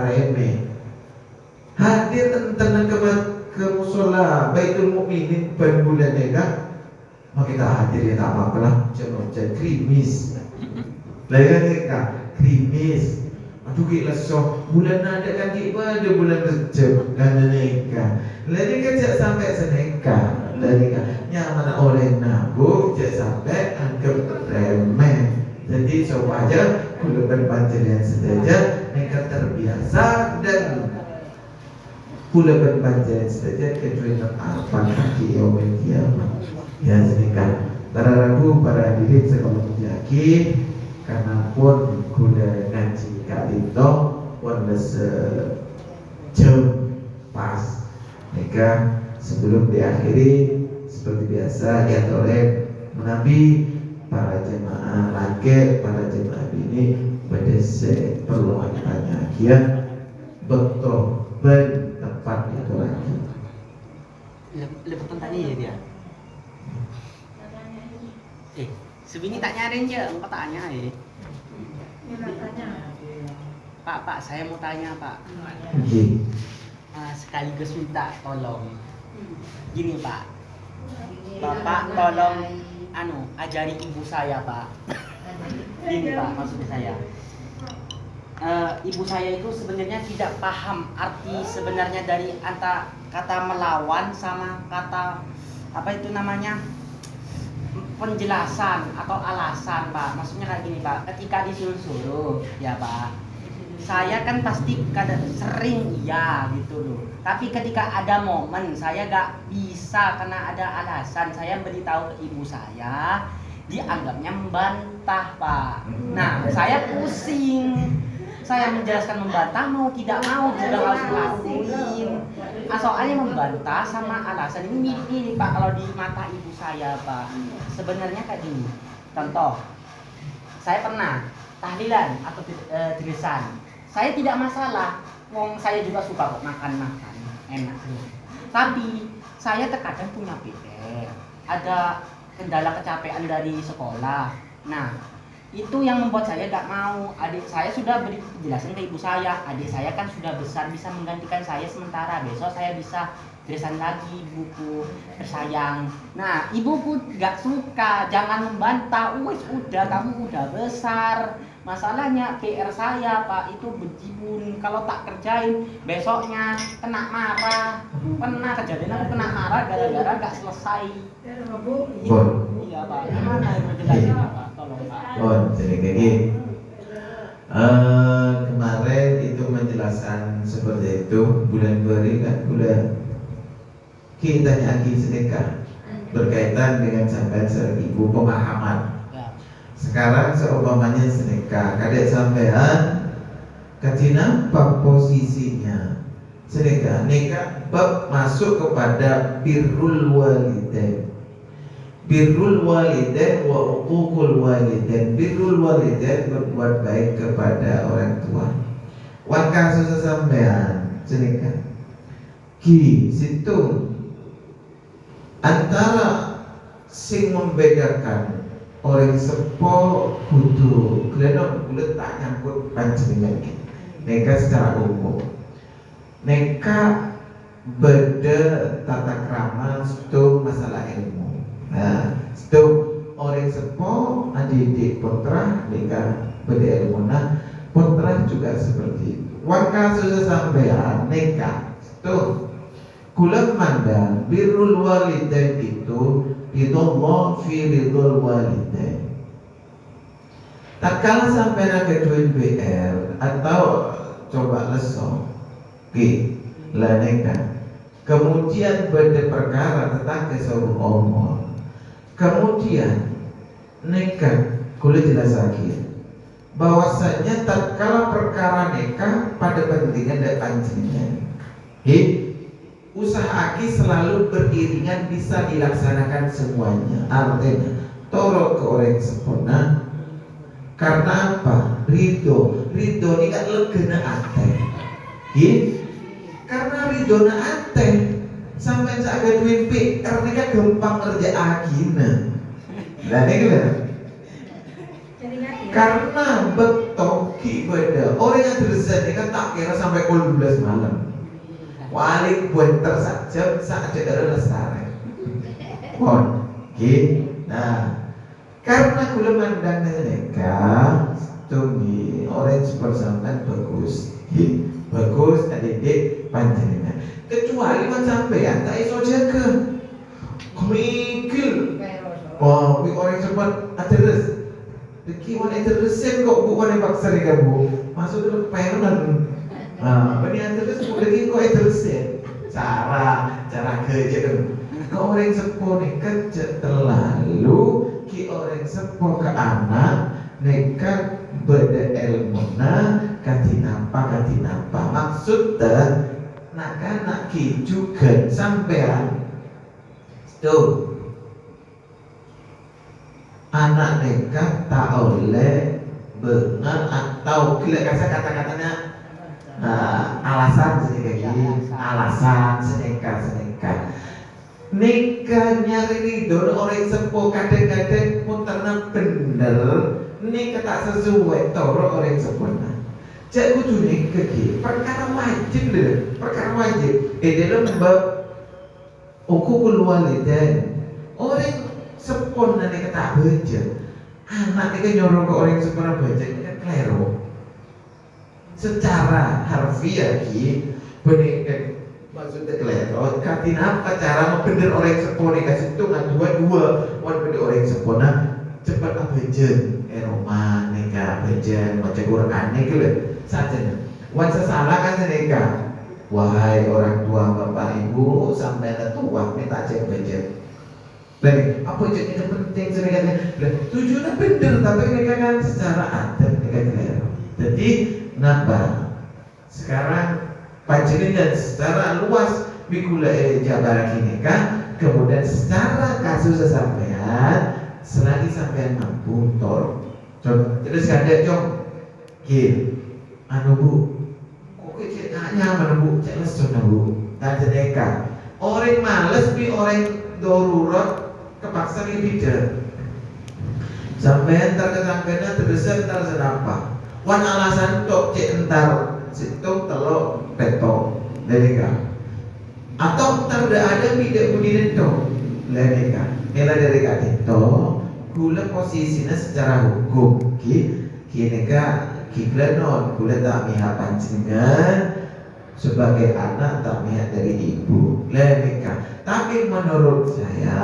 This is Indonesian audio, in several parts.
remeh. Hadir tentang ke musola Baitul Mukminin pen bulan ega, maka kita hadir ya tak apa-apa lah, jangan krimis. Layan eka krimis. Aduh kita so bulan ada kan pada bulan Rejab dan neka. Lalu kita sampai seneka, lalu nyaman orang nabung jangan sampai anggap remeh. Jadi coba aja kulaban panjang saja mereka terbiasa dan kulaban panjang saja kecuali apa kaki orang kiamat. Ya sedangkan para rabu para hadirin sekalian yakin karena pun kula ngaji kali itu pun sejam pas mereka sebelum diakhiri seperti biasa ya toleh menabi para jemaah laki, para jemaah bini pada perlu tanya kia betul tempat itu lagi. Lebih tanya ya dia. Sebini tak nyariin je, engkau tanya Pak, saya mau tanya Pak. Sekaligus minta tolong. Gini Pak, Bapak tolong ajari ibu saya Pak. Gini Pak, maksud saya ibu saya itu sebenarnya tidak paham arti sebenarnya dari antara kata melawan sama kata apa itu namanya penjelasan atau alasan Pak. Maksudnya kayak gini Pak, ketika disuruh-suruh ya Pak, saya kan pasti kadang sering iya gitu loh. Tapi ketika ada momen saya gak bisa karena ada alasan, saya beritahu ke ibu saya, dianggapnya membantah Pak. Nah saya pusing, saya menjelaskan membantah mau tidak mau juga harus lakuin. Soalnya membantah sama alasan ini mirip Pak kalau di mata ibu saya Pak. Sebenarnya kayak gini, contoh, saya pernah tahlilan atau tulisan, saya tidak masalah, wong saya juga suka kok makan enak sih. Tapi saya terkadang punya PR, ada kendala kecapean dari sekolah. Nah itu yang membuat saya gak mau. Adik saya sudah beri penjelasan ke ibu saya, adik saya kan sudah besar bisa menggantikan saya sementara, besok saya bisa tulisan lagi buku tersayang. Nah ibuku gak suka, jangan membantah, wes udah kamu udah besar. Masalahnya PR saya Pak itu bejibun, kalau tak kerjain besoknya kena marah. Pernah kejadian aku kena marah gara-gara gak selesai. Iya Pak, gimana itu jelasin Pak? Tolong Pak. Jadi kayak gini. Kemarin itu menjelaskan seperti itu bulan beri kan udah kita nyaki sedekah berkaitan dengan sampai seribu pemahaman. Sekarang seumpamanya sedekah, kadek sampean katina bab posisinya sedekah, neka bab masuk kepada birrul walidain. Birrul walidain wa uququl walidain. Birrul walidain berbuat baik kepada orang tua. Wan kasus sampean sedekah. Ki situ antara sing membedakan orang sepo kudu keleno kulit tak nyangkut panjenengan neka secara umum neka beda tata krama itu masalah ilmu. Nah itu orang sepo adik-adik putra neka beda ilmu. Nah putra juga seperti itu. Waka susah sampean neka itu kulit mandang birrul walidain itu ridullah fi ridul walidain. Tak kalah sampai nak keduin BR atau coba leso lanekan. Kemudian benda perkara tentang keseluruh omor. Kemudian nekat kulit jelas lagi bahwasanya tak kalah perkara nikah pada pentingan dan pancingan. Usaha aki selalu beriringan bisa dilaksanakan semuanya. Artinya toro ke orang sempurna. Karena apa? Ridho ini kan legena ateh. Karena ridho na ateh sampai saat duit PR ini kan gampang kerja agina. Nah ini kan karena betul ki beda. Orang yang terdesak ini kan tak kira sampai pukul 12 malam. Paling buenter saja saat ada lestari. Pon, ki. Nah, karena kula mandang mereka tunggi orange persamaan bagus. Ki, bagus adik panjenengan. Kecuali macam sampean tak iso jaga. Mikil. Oh, wi orang cepat ateres. Deki wan ateresin kok bukan yang paksa ni kan bu. Masuk dalam penon. Bani ateres bu lagi kok ateresin. Cara kerja. Kau orang sepuh ni kerja terlalu. Ki orang sepuh ke anak. Nekat beda ilmu na kati napa. Maksudnya nak ki juga sampean. Tuh. Anak nekat tak oleh bengar atau gila kasar kata-katanya alasan senekat nikahnya ridho orang sepuh kadang-kadang pun ternak bener nikah tak sesuai toro orang sepuh jadi kudu nikah perkara wajib dalam bab hukukul walidain orang sepon nanti kata baca anak ini nyuruh ke orang sepon baca ini kan keliru secara harfiah ki benih maksudnya keliru katina apa cara membener orang sepon ini kasih hitungan dua wan bener orang sepon cepat baca Roma nikah baca baca Quran ini gitu saja wan sesalah kan nikah wahai orang tua bapak ibu sampai tua minta cek baca. Baik, apa jadi yang penting sebenarnya? Tujuannya benar, tapi mereka kan secara adab mereka keliru. Jadi, napa? Sekarang panjenengan secara luas bikula jabar kini kan, kemudian secara kasus sampean, selagi sampean mampu tolong. Contoh, terus ada jom, bu, kok kecil nyaman bu, jelas contoh bu, dan sedekah. Orang males bi orang darurat kepaksa tidak sampai entar ketangkena terdesak entar senapa wan alasan tok cek entar situ telok petok ledeka atau entar udah ada tidak budi tok ledeka nilai dari itu gula posisinya secara hukum kini kikla non gula tak mihak pancingan sebagai anak tak mihak dari ibu ledeka tapi menurut saya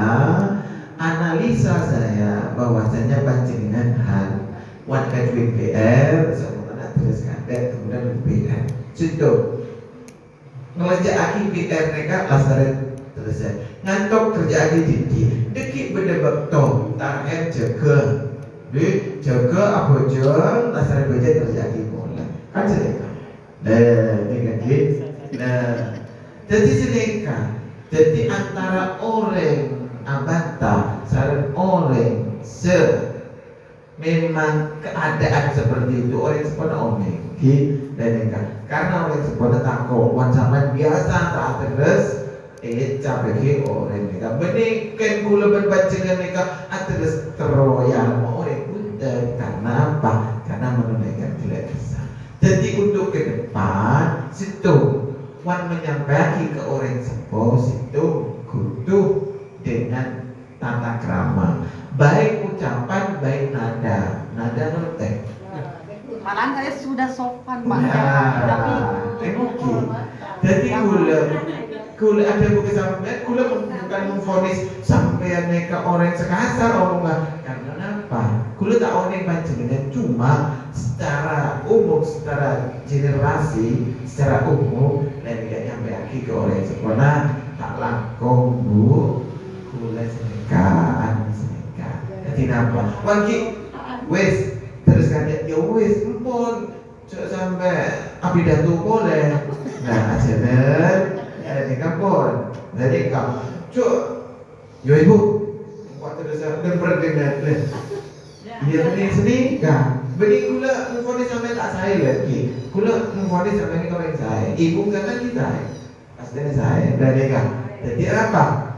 analisa saya bahwasanya panjenengan wan kedua PR sama terus kadek kemudian PR situ ngelajak aki PR mereka lasaret terus ngantok kerja aki tinggi deki benda bakto tak jaga di jaga apa jeng lasaret baca kerja aki mulai kan sedekah jadi sedekah jadi antara orang abata saran orang memang keadaan seperti itu orang sepada omeng dan karena orang sepada takut wancaman biasa tak terus capek orang mereka benikan gula berbaca dengan mereka terus teroyal orang bunda karena apa? Karena menunaikan tidak bisa. Jadi untuk ke depan situ wan menyampaikan ke orang sepuh situ kudu dengan tata krama, baik ucapan, baik nada ngerti. Malahan saya sudah sopan Pak. Tapi jadi gula ada bukan sampai gula bukan memfonis sampai mereka orang sekasar omongan karena apa? Gula tak orang panjenengan cuma secara umum, secara generasi, secara umum, dan tidak nyampe lagi ke orang sekolah tak langkong bu. Mulai senekaan. Jadi apa? Wagi, wes terus kan ya wes empon, cok sampai api datu boleh. Nah ajaran ada di kampung, jadi kamu cok, yo ibu, waktu terus dan berdengar deh. Dia seni kan, beri gula memfonis sampai tak saya lagi, gula memfonis sampai ini kau saya, ibu kata kita, pastinya saya, dari kan. Jadi apa?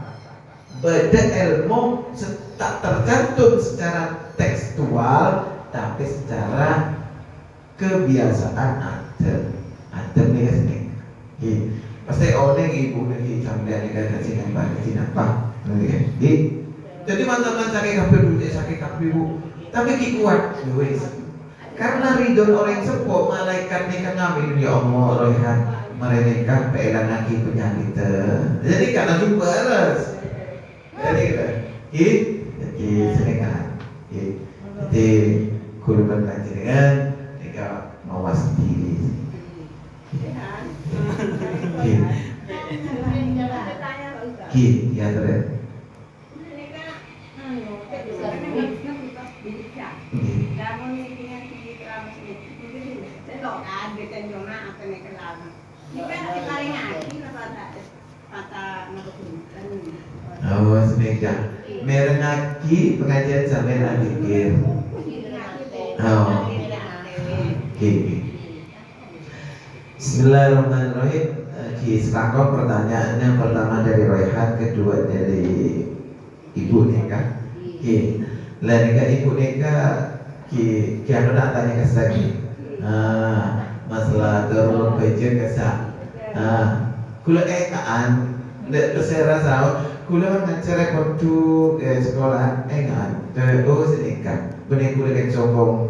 Beda ilmu tak tercantum secara tekstual tapi secara kebiasaan adem nih kan nih. Pasti orang ibu lagi sampai nikah kasih nampak, jadi mantan sakit kabel sakit kabel bu, tapi kuat, wes. Karena ridho orang sepuh malaikat nikah ngambil ya Allah rohan mereka pegang lagi penyakit. Jadi karena itu beres. Jadi jadi senengan. Jadi kurban panjenengan nikah mawas diri. Ya terus. Oh, semeja. Merengaki pengajian sampai dikir. Oh. Bismillahirrahmanirrahim. Sekarang pertanyaannya pertama dari Royhan, kedua dari Ibu Nika. Lah Nika Ibu Nika anu nak tanya ke saya. Masalah turun baju kesak. Kula ekaan ndek saya rasa kula ngajar kontu sekolah ekaan. Oh sedekah. Benih kula kan sombong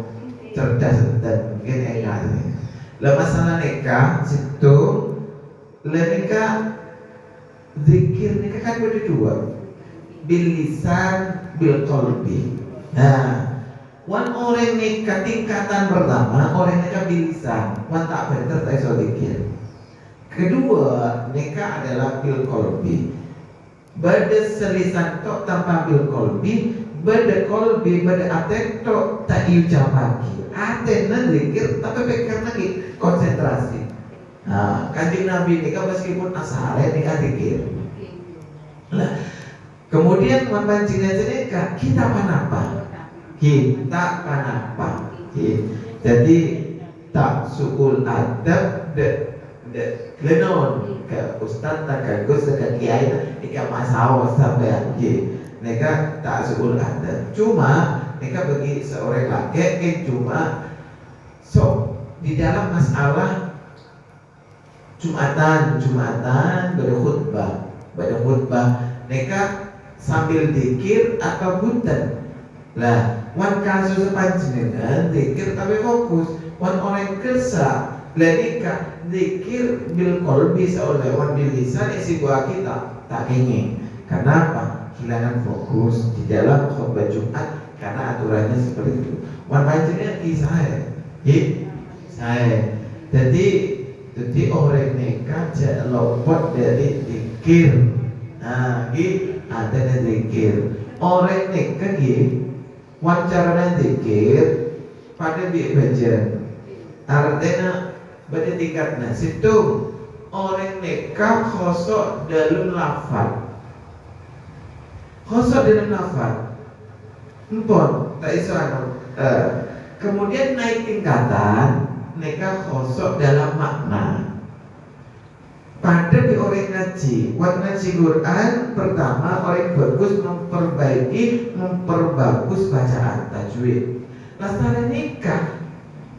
cerdas dan mungkin ekaan. Lah masalah nikah situ nikah zikir nikah kan ada dua, bil lisan bil qalbi. Nah, wan orang nikah tingkatan pertama orang nikah bil lisan, wan tak bener tak iso zikir. Kedua nikah adalah bil qalbi. Bada selisan tok tanpa bil qalbi, bada qalbi bada ate tok tak diucapake. Ate nan zikir tapi pikir lagi konsentrasi. Nah, Kanjeng Nabi nikah meskipun asale nikah zikir. Nah, kemudian panjenengan nikah kita panapa? Kita panapa? Jadi tak sukul adab de lenon ke ustaz tak ke gus ke kiai nikah masalah sampai nikah tak sukul adab. Cuma nikah bagi seorang laki cuma di dalam masalah Jumatan berkhutbah nikah sambil zikir atau bunten. Lah, wan kasus panjenengan zikir tapi fokus, wan orang kersa lah nikah zikir bil qalbi seoleh wan bil lisan isi buah kita tak ingin. Kenapa? Kehilangan fokus di dalam khutbah Jumat karena aturannya seperti itu. Wan panjenengan kisah saya. Jadi orang nikah jangan lopot dari zikir. Nah, ada zikir. Orang nikah wawancara zikir pada di bajan. Artinya pada tingkatnya situ orang nikah khosok dalam lafaz. Khosok dalam lafaz. Empon, tak iso kemudian naik tingkatan nikah khosok dalam makna. Pada di orang ngaji, ngaji Quran pertama orang bagus memperbagus bacaan tajwid. Lastana nikah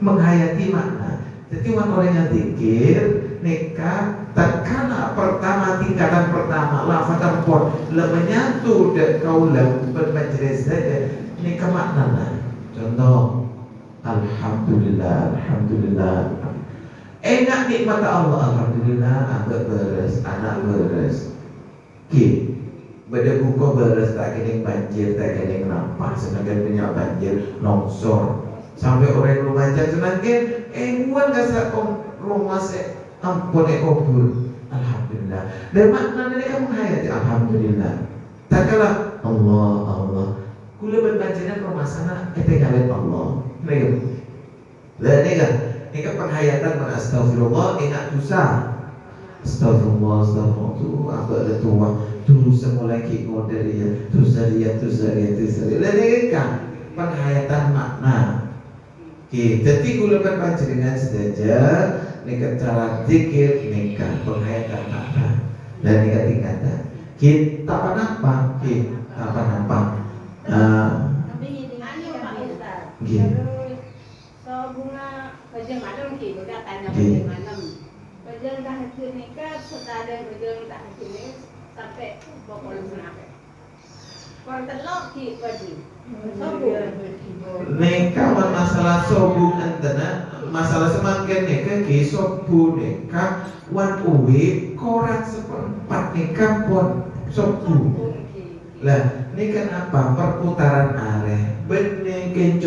menghayati makna. Jadi orang yang zikir nikah tatkala pertama tingkatan pertama lafaz pun menyatu dan kaulam bermajlis saja nikah makna. Contoh Alhamdulillah. Enak nikmat Allah, alhamdulillah, anak beres, beda buka beres tak kena banjir, tak kena nampak, senangkan punya banjir, longsor, sampai orang lumajang senangkan, buat kasar rumah se, ampun kubur, alhamdulillah. Dan maknanya kan menghayati alhamdulillah. Tak kalah Allah. Kula berbanjiran rumah sana, tinggalin Allah. Lah ini kan penghayatan astagfirullah ingat dosa. Astagfirullah apa ada tua dosa mulai kiko dari dosa dia. Lah ini kan penghayatan makna. Jadi kula berbanjiran saja nikah cara zikir nikah penghayatan makna. Dan nikah tingkatan. Kita apa? Tapi ini Pak Ustaz. Terus so bunga baju berjalan tahajud nikah setara berjalan tahajud ini sampai pokok sampai. Kalau telok di baju. Neka masalah sobung antena masalah semakin neka ki sobu neka wan uwe koran seperempat neka pon sobu. Lah, ini kan apa? Perputaran areh. Bener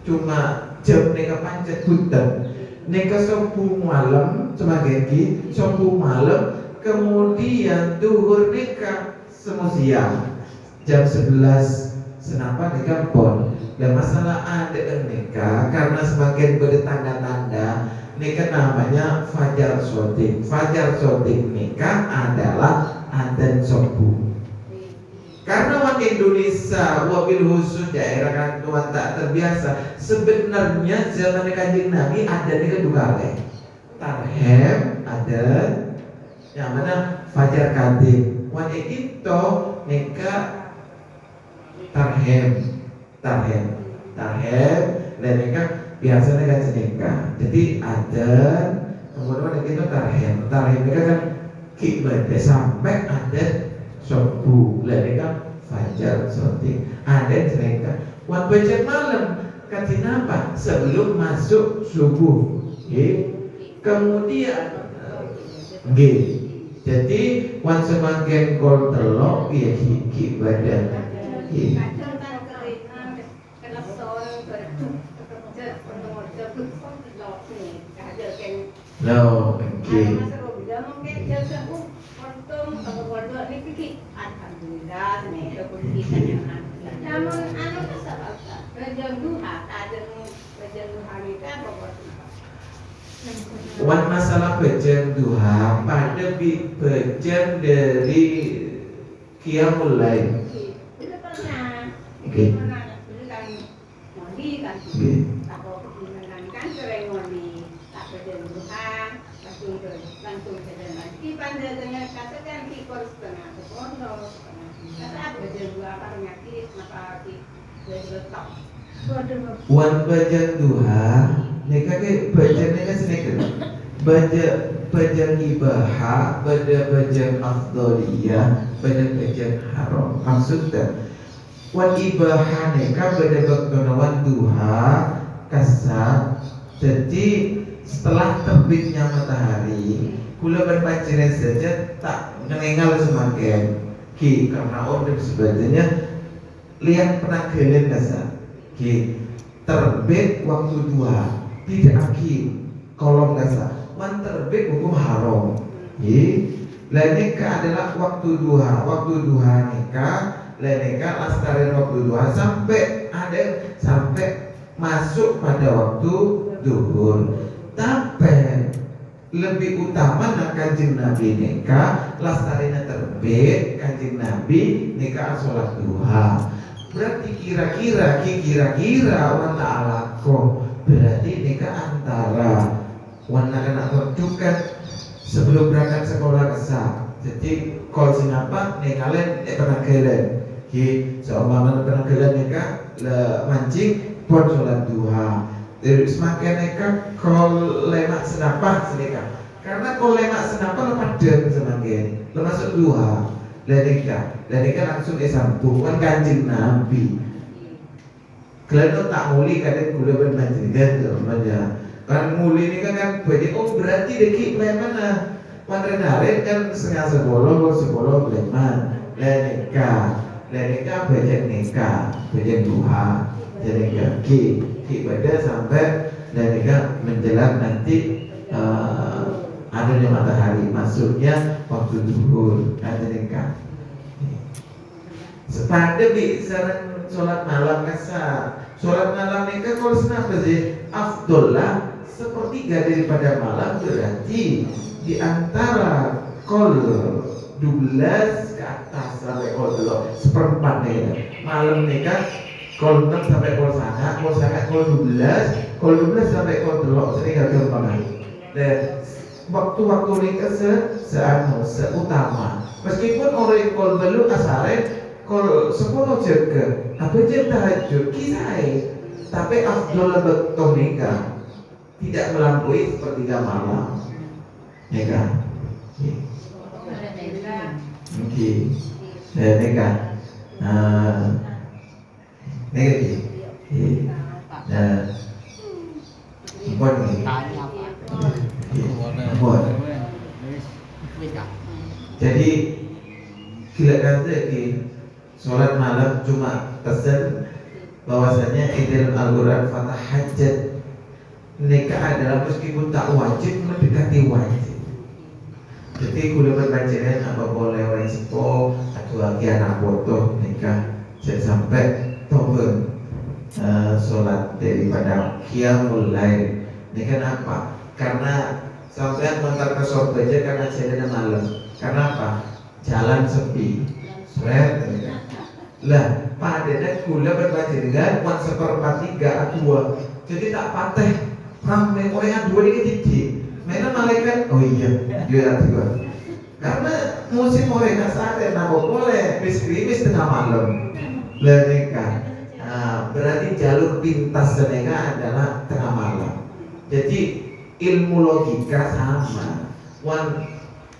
cuma jam neka pancet hutan. Neka sobu malam semakin ki sobu malam kemudian duhur neka semua siang jam 11 senapa neka pon. Dan masalah ada neka karena semakin bertanda-tanda neka namanya fajar sotik. Fajar sotik neka adalah adzan subuh. Karena orang Indonesia wabil khusus daerah kantuan tak terbiasa, sebenarnya zaman Kanjeng Nabi ada neka dua kali. Tarhem ada yang mana fajar kadib. Wan itu neka tarhem dan neka biasanya kan neka. Jadi ada kemudian itu tarhem neka kan kibat sampai ada subuh, neka fajar sotik. Ada neka wan baca malam kaji apa sebelum masuk subuh. Kemudian jadi wan semakin kol telok ya ki badan. No, okay. Wan masalah bejeng duha pada bejeng dari qiyamul lail. Oke. Langsung jalan lagi pandai dengan katakan kikor setengah sepondok kata apa dua apa ki maka ki letak wan bejeng duha neka ke bejeng neka seneka bejeng ibaha bejeng afdoliyah bejeng haram maksudnya wan ibaha neka wan duha kasar. Jadi setelah terbitnya matahari kula berpaciran saja tak menenggal semakin ki karena order sebagainya lihat penanggalan kasar ki terbit waktu duha tidak lagi kolom kasar wan terbit hukum haram ki lainnya adalah waktu duha nikah lainnya lastarin waktu duha sampai masuk pada waktu duhur. Tapi lebih utama nak Kanjeng Nabi nikah lastarina terbit Kanjeng Nabi nikah sholat duha. Berarti kira-kira wan alako berarti nikah antara wan anak terdukan sebelum berangkat sekolah kesah. Jadi kalau sinapa nikahlen penanggalan ki seumpama penanggalan nikah mancing pun sholat duha. Semakin neka kol lemak senapah seneka. Karena kol lemak senapah lepas dan semakin masuk duha. Leneka langsung sambung kan Kanjeng Nabi. Kalau tak muli kadang gula bermanjikan namanya. Kan muli ini kan banyak berarti deki leman lah. Panrenaren kan setengah sepuluh leman. Leneka baca neka baca duha. Jadi ki pada sampai dan juga menjelang nanti adanya matahari masuknya waktu duhur ada nikah. Sepada bisa sholat malam kasar. Sholat malam nikah kalau senapa sih? Afdollah sepertiga daripada malam berarti di antara kol 12 ke atas sampai kol 12 seperempat nih malam nikah. Kol 6 sampai kol sangat kol 12 sampai kol telok sering agak banget. Dan waktu-waktu nikah seutama. Meskipun orang kol belum asare kol 10 jaga, apa jam tahajud kisah. Tapi afdol betul nikah tidak melampaui sepertiga malam. nikah. Oke. Nikah. Nikah ki. Nah, ampun ki. Tanya apa? Ampun. Wis Kak. Jadi gila kata ki sholat malam cuma pesan bahwasanya idil Al-Quran fatahajat nikah adalah meskipun tak wajib mendekati wajib. Jadi kulo berbacaran apa boleh orang sepo atau lagi anak bodoh nikah sampai tober sholat daripada qiyamul lail. Ini kenapa? Karena sampai mentar ke surga karena jalan malam. Karena apa? Jalan sepi. Seret. Lah, padahal gula berbaca dengan 1/4 dua. Jadi tak patah. Ramai orang yang dua ini titik. Mana malaikat? Oh iya, dia dua. Karena musim mereka sadar, nama boleh bis tengah malam. Mereka, berarti jalur pintas mereka adalah tengah malam. Jadi ilmu logika sama.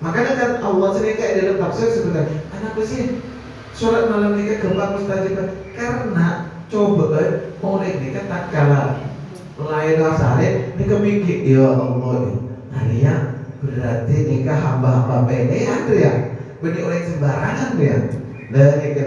Makanya kan Allah sendiri kayak dalam tafsir sebenarnya. Kenapa sih sholat malam ini gampang mustajab? Karena coba orang ini kan tak kalah lain asale ini kemikir ya Allah. Alia berarti nikah hamba-hamba pene ada ya, benih orang sembarangan ya. Lah ini